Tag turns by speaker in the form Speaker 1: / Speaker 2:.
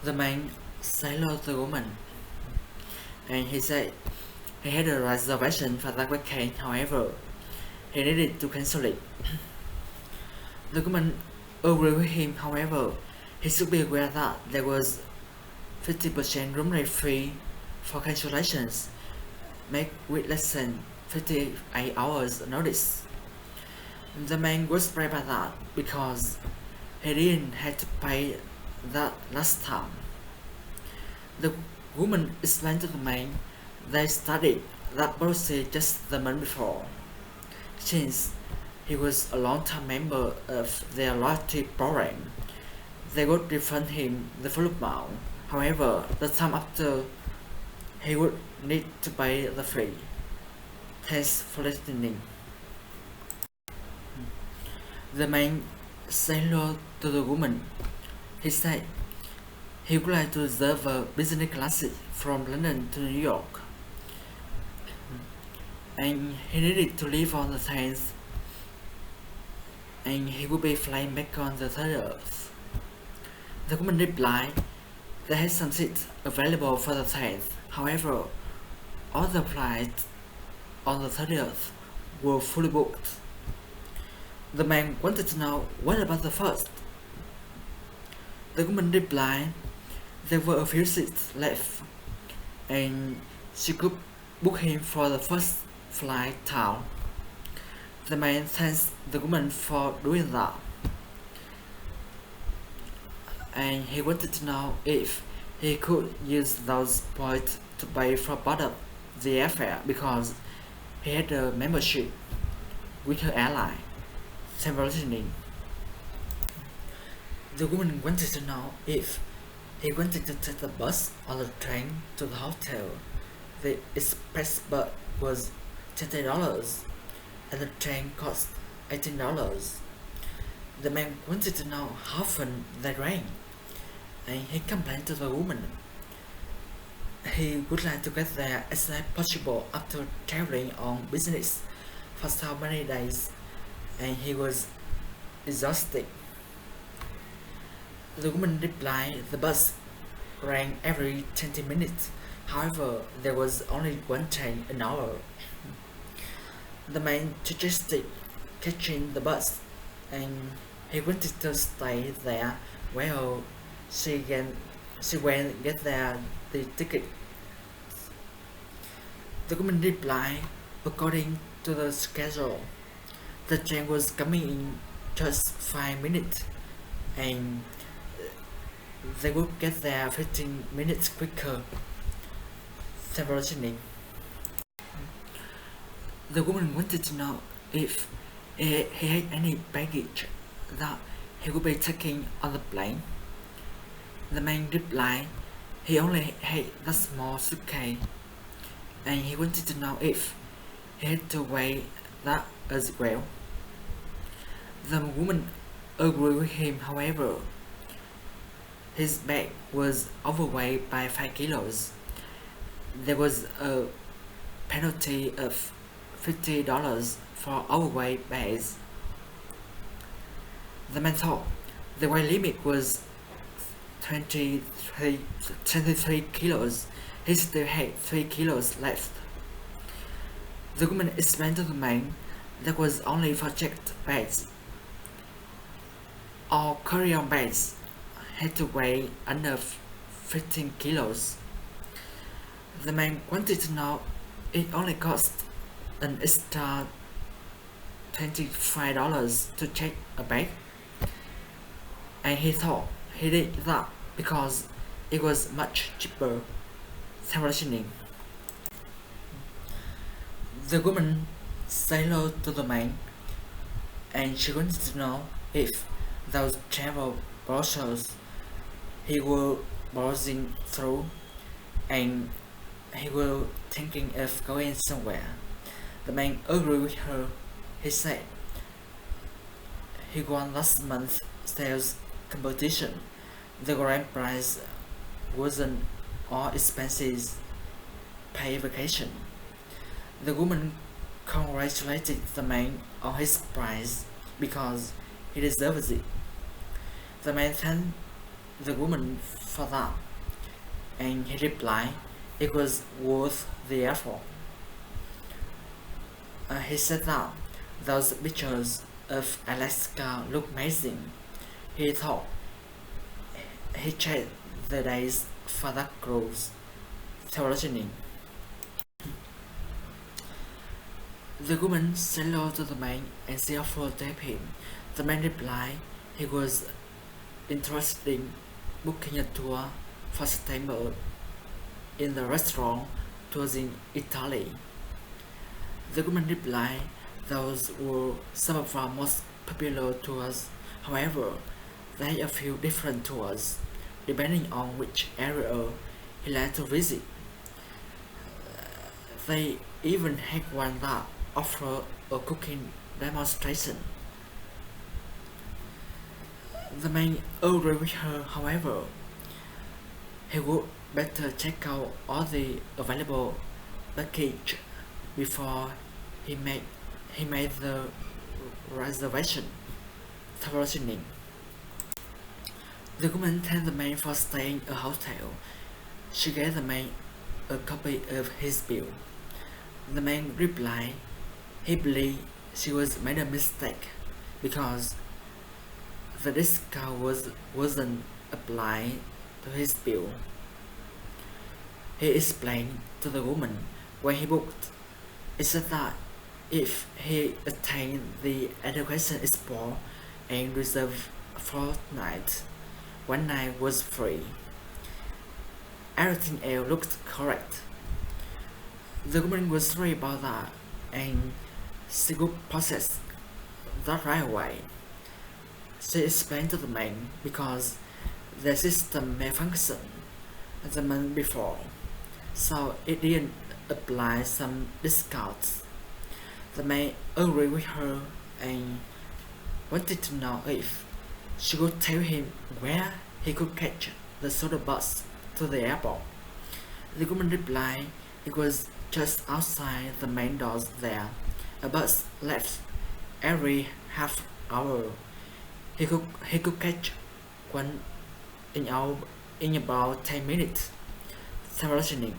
Speaker 1: The man saluted the woman, and he said he had a reservation for that weekend. However, he needed to cancel it. The woman agreed with him. However, he should be aware that there was 50% room rate free for cancellations made with less than 58 hours notice. The man was surprised by that because he didn't have to pay that last time. The woman explained to the man they started that policy just the month before. Since he was a long-time member of their loyalty program, they would refund him the full amount. However, the time after, he would need to pay the fee. Thanks for listening. The man said hello to the woman. He said he would like to reserve a business class from London to New York, and he needed to leave on the 10th, and he would be flying back on the 30th. The woman replied they had some seats available for the 10th. However, all the flights on the 30th were fully booked. The man wanted to know what about the first. The woman replied there were a few seats left, and she could book him for the first flight down. The man thanked the woman for doing that, and he wanted to know if he could use those points to pay for part of the airfare because he had a membership with her airline. Listening. The woman wanted to know if he wanted to take the bus or the train to the hotel. The express bus was $20 and the train cost $18. The man wanted to know how often they ran, and he complained to the woman. He would like to get there as soon as possible after traveling on business for so many days, and he was exhausted. The woman replied the bus ran every 20 minutes. However, there was only one train an hour. The man suggested catching the bus, and he wanted to stay there while she went get there the ticket. The woman replied according to the schedule. The train was coming in just 5 minutes, and they would get there 15 minutes quicker. Listening. The woman wanted to know if he had any baggage that he would be taking on the plane. The man replied he only had that small suitcase, and he wanted to know if he had to weigh that as well. The woman agreed with him. However, his bag was overweight by 5 kilos. There was a penalty of $50 for overweight bags. The man thought the weight limit was 23 kilos. He still had 3 kilos left. The woman explained to the man that was only for checked bags. All carry-on bags had to weigh under 15 kilos. The man wanted to know it only cost an extra $25 to check a bag, and he thought he did that because it was much cheaper. Translating. The woman said hello to the man, and she wanted to know if those travel brochures he was browsing through, and he was thinking of going somewhere. The man agreed with her. He said he won last month's sales competition. The grand prize wasn't all expenses paid vacation. The woman congratulated the man on his prize because he deserves it. The man thanked the woman for that, and he replied it was worth the effort. He said that those pictures of Alaska look amazing. He thought he checked the days for that cruise. Theologian. The woman said hello to the man and she offered to help him. The man replied he was interested in booking a tour for September in the restaurant tours in Italy. The woman replied those were some of our most popular tours. However, they had a few different tours depending on which area he liked to visit. They even had one that offered a cooking demonstration. The man agreed with her, however, he would better check out all the available package before he made the reservation. Transitioning. The woman thanked the man for staying at a hotel. She gave the man a copy of his bill. The man replied he believed she was made a mistake because the discount wasn't applied to his bill. He explained to the woman when he booked. He said that if he attained the education expo and reserved a fortnight, one night was free. Everything else looked correct. The woman was sorry about that and she could process that right away. She explained to the man because the system malfunctioned the month before, so it didn't apply some discounts. The man agreed with her and wanted to know if she could tell him where he could catch the shuttle bus to the airport. The woman replied it was just outside the main doors there. A bus left every half hour. He could catch one in about 10 minutes. Transitioning.